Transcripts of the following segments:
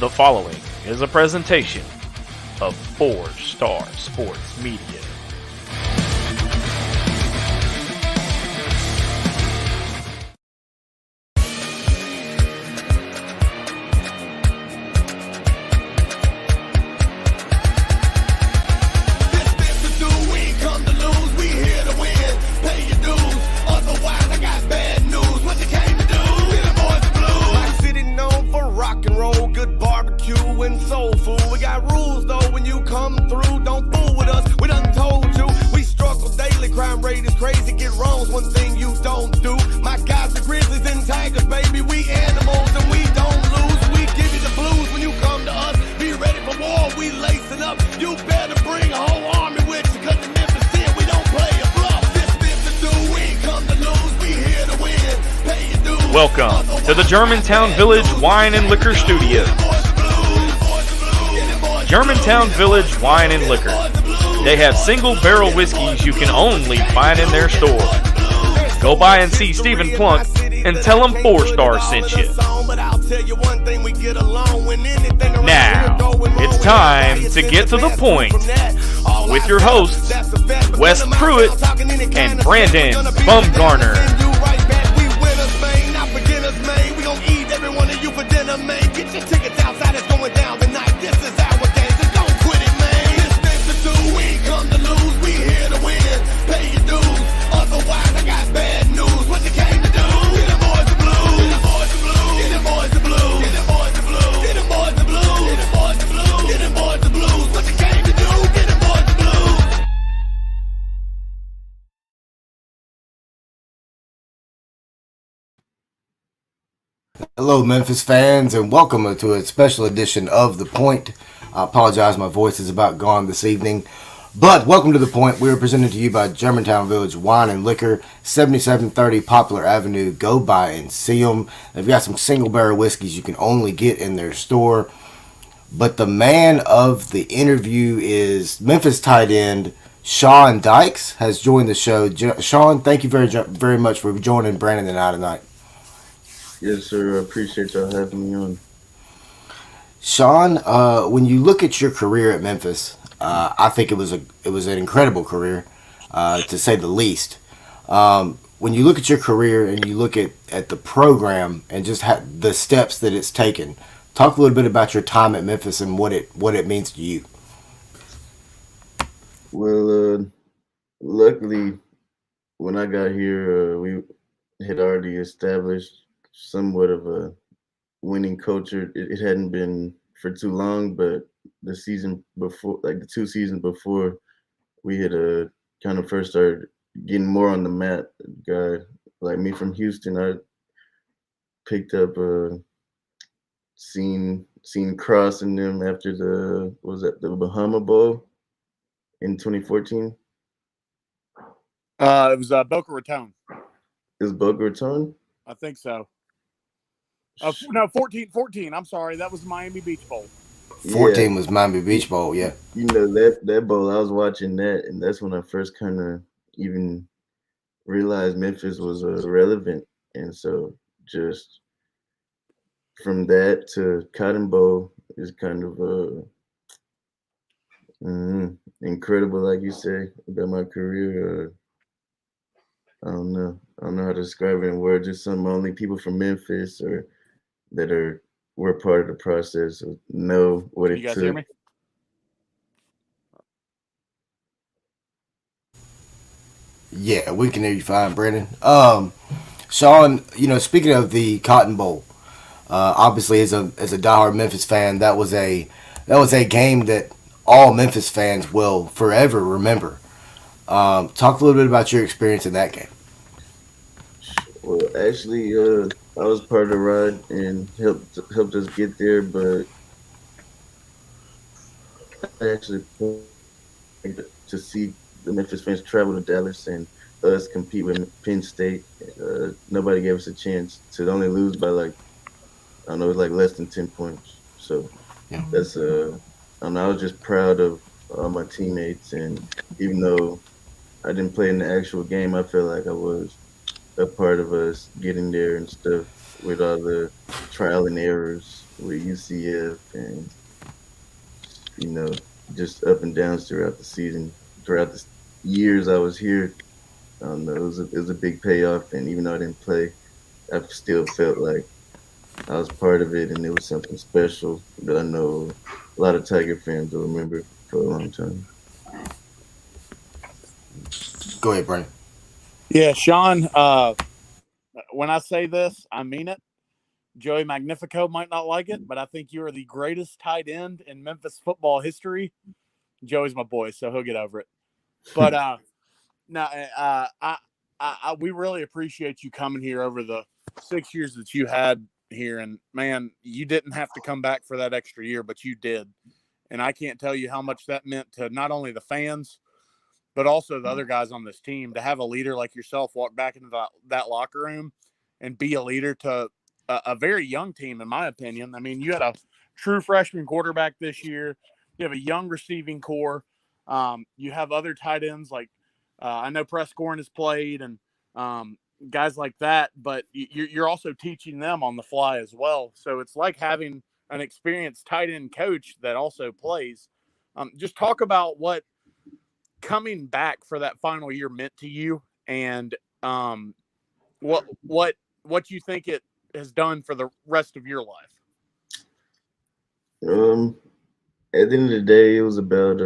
The following is a presentation of 4-Star Sports Media. Welcome to the Germantown Village Wine and Liquor Studios. Germantown Village Wine and Liquor. They have single barrel whiskeys you can only find in their store. Go by and see Stephen Plunk and tell him 4-Star sent you. Now, it's time to get to the point with your hosts, Wes Pruitt and Brandon Bumgarner. Get your tickets outside, it's going down tonight. This is our game, so don't quit it, man. This Memphis do, we ain't come to lose, we here to win. Pay your dues, otherwise I got bad news. What you came to do? Get them boys the blues, get them boys the blues, get them boys the blues, get them boys the blues, get them boys the blues, get them boys the blues, get them boys the blues. What you came to do? Get them boys the blues. Hello, Memphis fans, and welcome to a special edition of The Point. I apologize, my voice is about gone this evening. But welcome to The Point. We are presented to you by Germantown Village Wine and Liquor, 7730 Poplar Avenue. Go by and see them. They've got some single barrel whiskeys you can only get in their store. But the man of the interview is Memphis tight end Sean Dykes has joined the show. Sean, thank you very much for joining Brandon and I tonight. Yes, sir. I appreciate y'all having me on. Sean, when you look at your career at Memphis, I think it was an incredible career, to say the least. When you look at your career and you look at the program and just the steps that it's taken, talk a little bit about your time at Memphis and what it means to you. Well, luckily, when I got here, we had already established somewhat of a winning culture. It hadn't been for too long, but the season before, like the 2 seasons before, we had kind of first started getting more on the map. A guy like me from Houston, I picked up seen crossing them after the Hula Bowl in 2014. It was Boca Raton. Is Boca Raton? I think so. No, 14. I'm sorry. That was Miami Beach Bowl. 14 was Miami Beach Bowl, yeah. You know, that bowl, I was watching that, and that's when I first kind of even realized Memphis was relevant. And so just from that to Cotton Bowl is kind of incredible, like you say, about my career. I don't know how to describe it in words. Just some only people from Memphis or that were part of the process know what it took. You guys hear me? Yeah, we can hear you fine, Brandon. Sean, speaking of the Cotton Bowl, obviously as a diehard Memphis fan, that was a game that all Memphis fans will forever remember. Talk a little bit about your experience in that game. Well, actually, I was part of the ride and helped us get there, but I actually to see the Memphis fans travel to Dallas and us compete with Penn State. Nobody gave us a chance to only lose by less than 10 points. So yeah. That's I was just proud of all my teammates, and even though I didn't play in the actual game, I felt like I was a part of us getting there and stuff with all the trial and errors with UCF and just up and downs throughout the season, throughout the years I was here. I don't know, it was a big payoff, and even though I didn't play, I still felt like I was part of it, and it was something special that I know a lot of Tiger fans will remember for a long time. Go ahead, Brandon. Yeah, Sean, when I say this, I mean it. Joey Magnifico might not like it, but I think you are the greatest tight end in Memphis football history. Joey's my boy, so he'll get over it. But we really appreciate you coming here over the 6 years that you had here. And, man, you didn't have to come back for that extra year, but you did. And I can't tell you how much that meant to not only the fans, but also the other guys on this team. To have a leader like yourself walk back into that locker room and be a leader to a very young team, in my opinion. I mean, you had a true freshman quarterback this year. You have a young receiving core. You have other tight ends like I know Prescorn has played and guys like that, but you're also teaching them on the fly as well. So it's like having an experienced tight end coach that also plays. Just talk about what coming back for that final year meant to you, and what you think it has done for the rest of your life. At the end of the day, it was about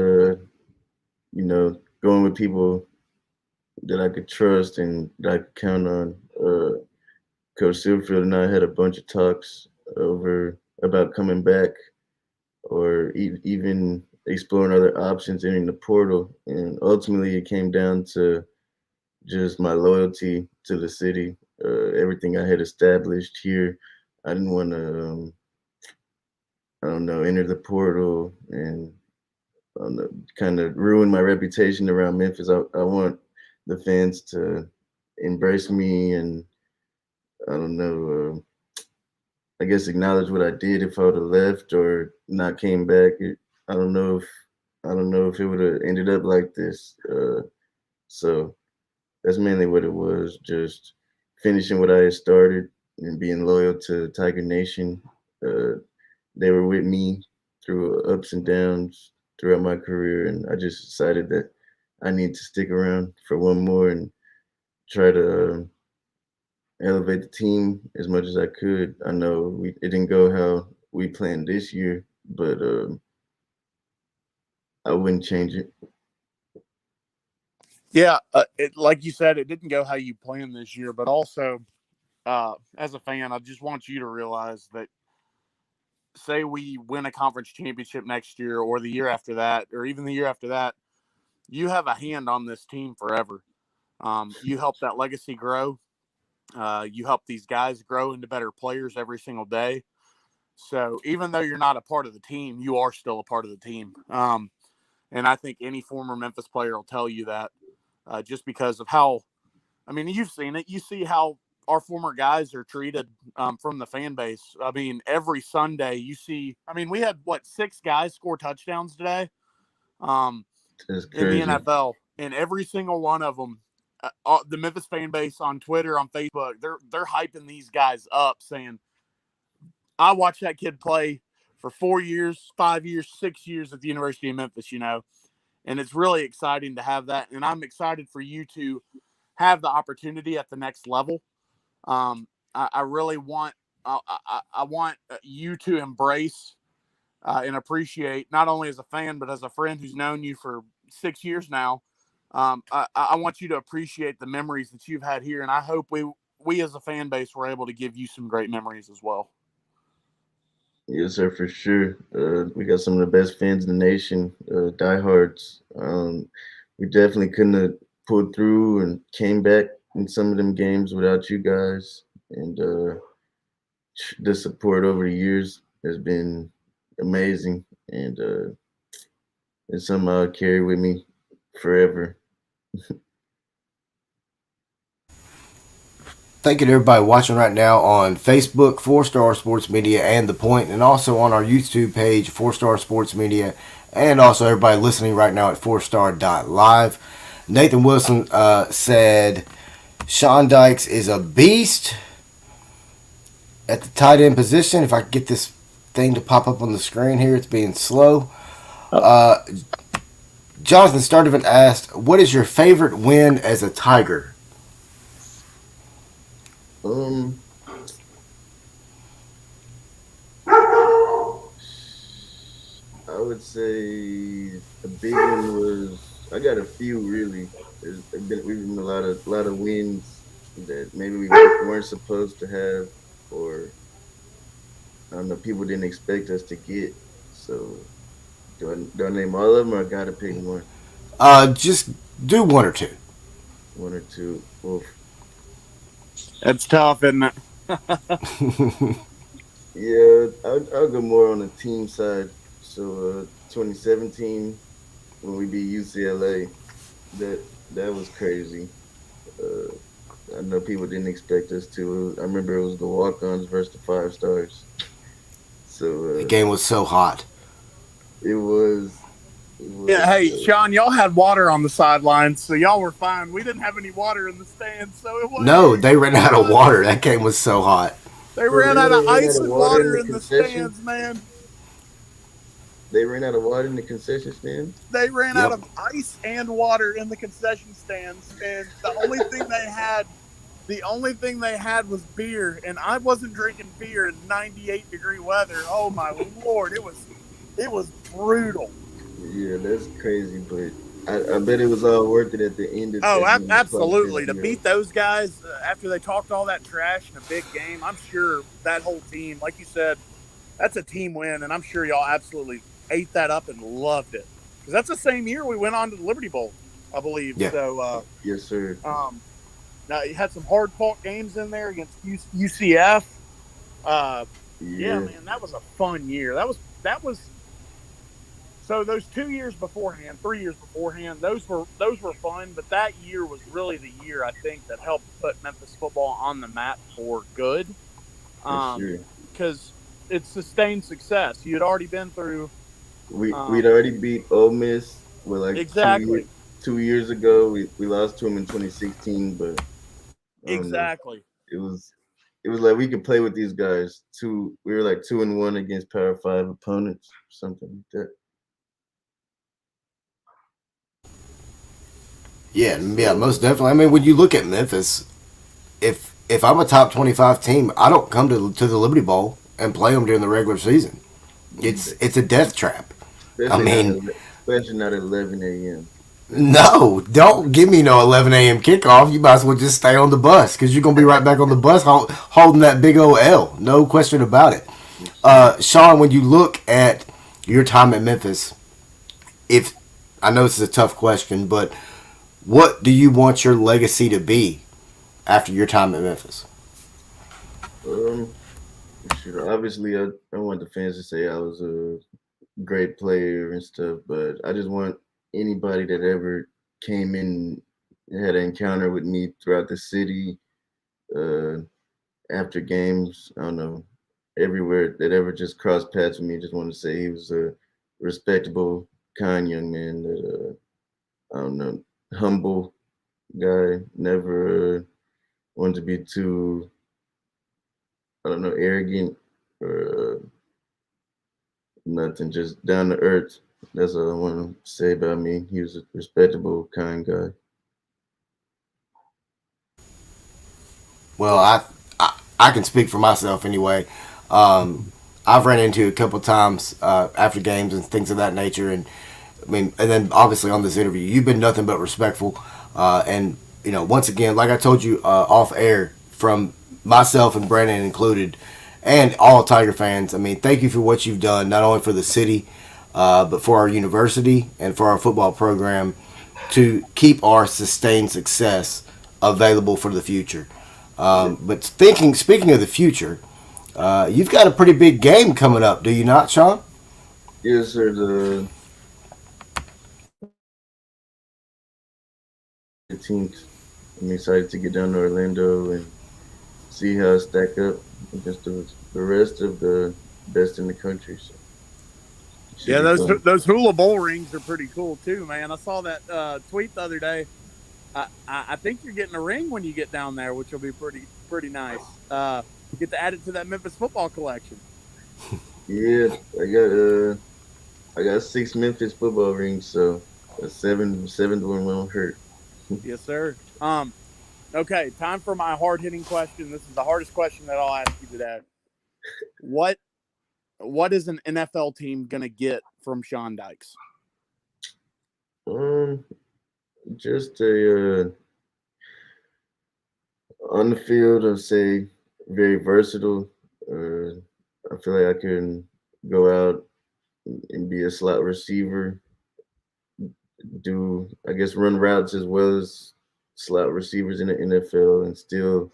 going with people that I could trust and that I could count on. Coach Silverfield and I had a bunch of talks about coming back or even exploring other options entering the portal. And ultimately, it came down to just my loyalty to the city, everything I had established here. I didn't want to, enter the portal and kind of ruin my reputation around Memphis. I want the fans to embrace me and I guess acknowledge what I did. If I would have left or not came back, I don't know if it would have ended up like this. So that's mainly what it was, just finishing what I had started and being loyal to Tiger Nation. They were with me through ups and downs throughout my career, and I just decided that I need to stick around for one more and try to elevate the team as much as I could. I know it didn't go how we planned this year, but I wouldn't change it. Yeah, like you said, it didn't go how you planned this year, but also as a fan, I just want you to realize that say we win a conference championship next year or the year after that, or even the year after that, you have a hand on this team forever. You help that legacy grow. You help these guys grow into better players every single day. So even though you're not a part of the team, you are still a part of the team. And I think any former Memphis player will tell you that just because of how, I mean, you've seen it. You see how our former guys are treated from the fan base. I mean, every Sunday you see, I mean, we had, 6 guys score touchdowns today in the NFL. And every single one of them, the Memphis fan base on Twitter, on Facebook, they're hyping these guys up saying, I watched that kid play for 4 years, 5 years, 6 years at the University of Memphis, and it's really exciting to have that. And I'm excited for you to have the opportunity at the next level. I really want, I want you to embrace and appreciate, not only as a fan, but as a friend who's known you for 6 years now. I want you to appreciate the memories that you've had here. And I hope we as a fan base were able to give you some great memories as well. Yes, sir, for sure. We got some of the best fans in the nation, diehards. We definitely couldn't have pulled through and came back in some of them games without you guys. And the support over the years has been amazing. And it's something I'll carry with me forever. Thank you to everybody watching right now on Facebook, 4-Star Sports Media and The Point, and also on our YouTube page, 4-Star Sports Media, and also everybody listening right now at 4star.live. Nathan Wilson said Sean Dykes is a beast at the tight end position. If I can get this thing to pop up on the screen here, it's being slow. Jonathan Sturdivant asked, "What is your favorite win as a Tiger?" Um, I would say a big one was I got a few really. We've been a lot of wins that maybe we weren't supposed to have, or I don't know, people didn't expect us to get. So do I name all of them, or I gotta pick one, Just do one or two. one or two? Well, It's tough, isn't it? yeah, I'll go more on the team side. So 2017 when we beat UCLA, that was crazy. Uh, I know people didn't expect us to. I remember it was the walk-ons versus the five stars. So The game was so hot. it was it Yeah, was hey, Sean, y'all had water on the sidelines, so y'all were fine. We didn't have any water in the stands, so it wasn't. No, they ran out of water. That game was so hot. They ran out of They ran ice out of and water in water the in the concession. stands, man. They ran out of water in the concession stand. They ran Yep. out of ice and water in the concession stands, and the only thing they had was beer, and I wasn't drinking beer in 98-degree weather. Oh my lord, it was brutal. Yeah, that's crazy, but I bet it was all worth it at the end of Oh, at the end of the absolutely. To process. beat those guys after they talked all that trash in a big game, I'm sure that whole team, like you said, that's a team win, and I'm sure y'all absolutely ate that up and loved it. Because that's the same year we went on to the Liberty Bowl, I believe. Yeah. So, Yes, sir. now you had some hard fought games in there against UCF. Yeah, Yeah, man, that was a fun year. That was so those 2 years beforehand, 3 years beforehand, those were fun. But that year was really the year I think that helped put Memphis football on the map for good. for sure. Because it's sustained success. You had already been through We'd already beat Ole Miss with like exactly, 2 years ago. We lost to them in 2016, but I don't know. exactly. It was like we could play with these guys. We were like 2-1 against Power Five opponents, something like that. Yeah, yeah, So most definitely. I mean, when you look at Memphis, if I'm a top 25 team, I don't come to the Liberty Bowl and play them during the regular season. It's a death trap. I especially mean, especially not at 11 a.m. no, don't give me no 11 a.m. kickoff. You might as well just stay on the bus because you're gonna be right back on the bus holding that big old L. No question about it. Sean, when you look at your time at Memphis, if I know this is a tough question, but what do you want your legacy to be after your time at Memphis? Um, sure. Obviously, I want the fans to say I was a great player and stuff, but I just want anybody that ever came in and had an encounter with me throughout the city, uh, after games, I don't know, everywhere that ever just crossed paths with me, just want to say he was a respectable, kind young man that I don't know, humble guy, never wanted to be too, I don't know, arrogant or nothing, just down to earth. That's all I want to say about me. He was a respectable, kind guy. Well, I can speak for myself anyway. Um, I've ran into a couple times after games and things of that nature, and I mean, and then obviously on this interview, you've been nothing but respectful. And you know, once again, like I told you off air, from myself and Brandon included, and all Tiger fans. I mean, thank you for what you've done, not only for the city, but for our university and for our football program to keep our sustained success available for the future. But speaking of the future, you've got a pretty big game coming up, do you not, Sean? Yes, sir. The 18th. I'm excited to get down to Orlando and see how I stack up against the rest of the best in the country. So it should Yeah, be those fun. those Hula Bowl rings are pretty cool too, man. I saw that tweet the other day. I think you're getting a ring when you get down there, which will be pretty nice. Get to add it to that Memphis football collection. Yeah, I got 6 Memphis football rings, so a seventh one won't hurt. Yes, sir. Okay, time for my hard hitting question. This is the hardest question that I'll ask you today. What is an NFL team gonna get from Sean Dykes? Um, just a on the field, I'd say very versatile. I feel like I can go out and be a slot receiver, do I guess run routes as well as slot receivers in the NFL, and still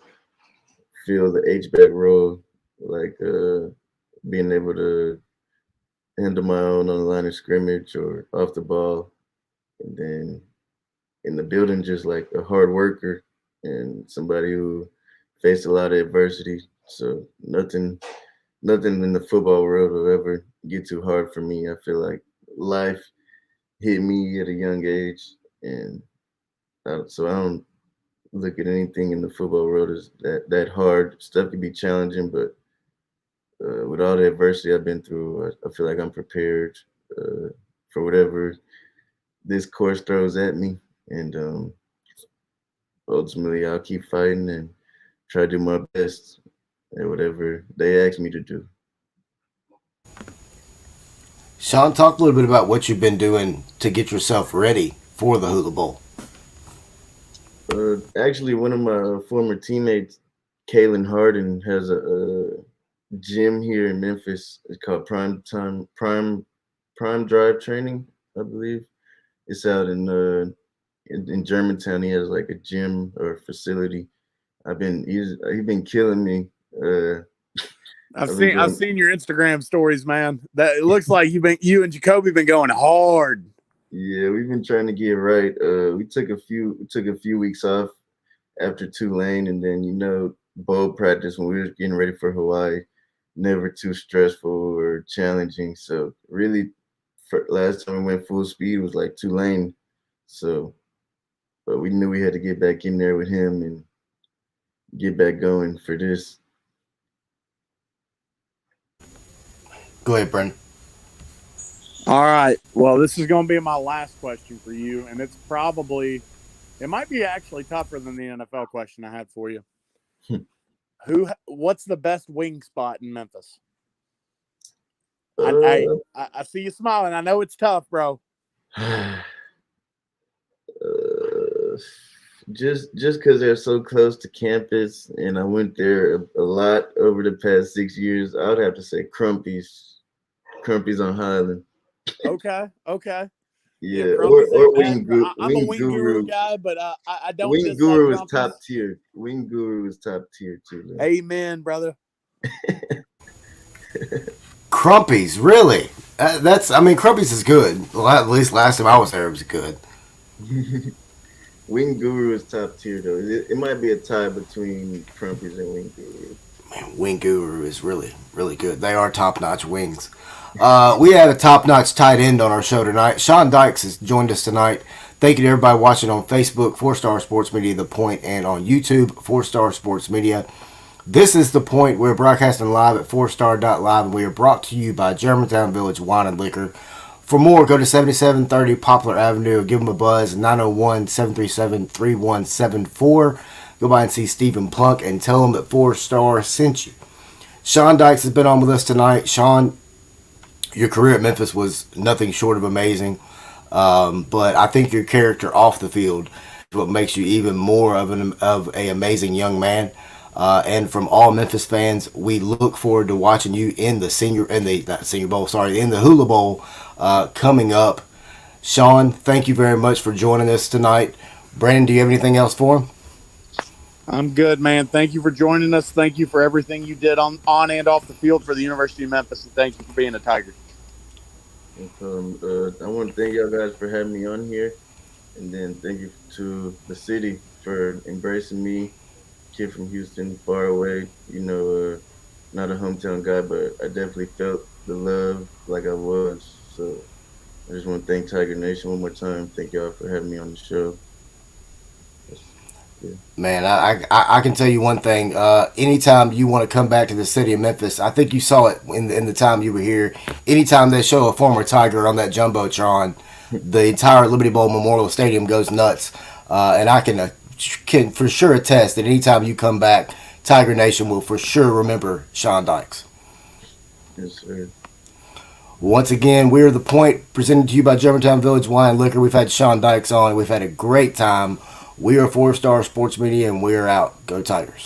feel the H back role, like being able to handle my own on the line of scrimmage or off the ball, and then in the building, just like a hard worker and somebody who faced a lot of adversity. So nothing in the football world will ever get too hard for me. I feel like life hit me at a young age, and so I don't look at anything in the football world as that hard. Stuff can be challenging, but with all the adversity I've been through, I feel like I'm prepared for whatever this course throws at me, and ultimately I'll keep fighting and try to do my best at whatever they ask me to do. Sean, talk a little bit about what you've been doing to get yourself ready for the Hula Bowl. Actually, one of my former teammates, Kalen Harden, has a gym here in Memphis. It's called Prime Drive Training, I believe. It's out in Germantown. He has like a gym or facility. He's been killing me. I've going, seen your Instagram stories, man. That it looks like you and Jacoby been going hard. Yeah, we've been trying to get right. We took a few weeks off after Tulane, and then bowl practice when we were getting ready for Hawaii. Never too stressful or challenging. So really, last time we went full speed was like Tulane. So, but we knew we had to get back in there with him and get back going for this. Go ahead, Brendan. All right. Well, this is going to be my last question for you, and it might be actually tougher than the NFL question I had for you. What's the best wing spot in Memphis? I see you smiling. I know it's tough, bro. Just because they're so close to campus, and I went there a lot over the past 6 years, I would have to say Crumpy's on Highland. Okay. Yeah, or Wing Guru. I'm a Wing Guru guy, but I don't. Wing Guru is top tier. Wing Guru is top tier too. Man. Amen, brother. Crumpy's, really? Crumpy's is good. At least last time I was there, it was good. Wing Guru is top tier though. It might be a tie between Crumpy's and Wing Guru. Man, Wing Guru is really, really good. They are top-notch wings. We had a top-notch tight end on our show tonight. Sean Dykes has joined us tonight. Thank you to everybody watching on Facebook, 4-Star Sports Media, The Point, and on YouTube, 4-Star Sports Media. This is The Point. We're broadcasting live at 4star.live, and we are brought to you by Germantown Village Wine and Liquor. For more, go to 7730 Poplar Avenue. Give them a buzz, 901-737-3174. Go by and see Stephen Plunk and tell him that 4-Star sent you. Sean Dykes has been on with us tonight. Sean, your career at Memphis was nothing short of amazing, but I think your character off the field is what makes you even more of an amazing young man. And from all Memphis fans, we look forward to watching you in the Hula Bowl coming up. Sean, thank you very much for joining us tonight. Brandon, do you have anything else for him? I'm good, man. Thank you for joining us. Thank you for everything you did on and off the field for the University of Memphis, and thank you for being a Tiger. I want to thank y'all guys for having me on here, and then thank you to the city for embracing me. Kid from Houston, far away, not a hometown guy, but I definitely felt the love like I was. So I just want to thank Tiger Nation one more time. Thank y'all for having me on the show. Man, I can tell you one thing. Anytime you want to come back to the city of Memphis, I think you saw it in the time you were here. Anytime they show a former Tiger on that jumbotron, the entire Liberty Bowl Memorial Stadium goes nuts. And I can for sure attest that anytime you come back, Tiger Nation will for sure remember Sean Dykes. Yes, sir. Once again, we're The Point, presented to you by Germantown Village Wine and Liquor. We've had Sean Dykes on. We've had a great time. We are 4 Star Sports Media, and we're out. Go Tigers.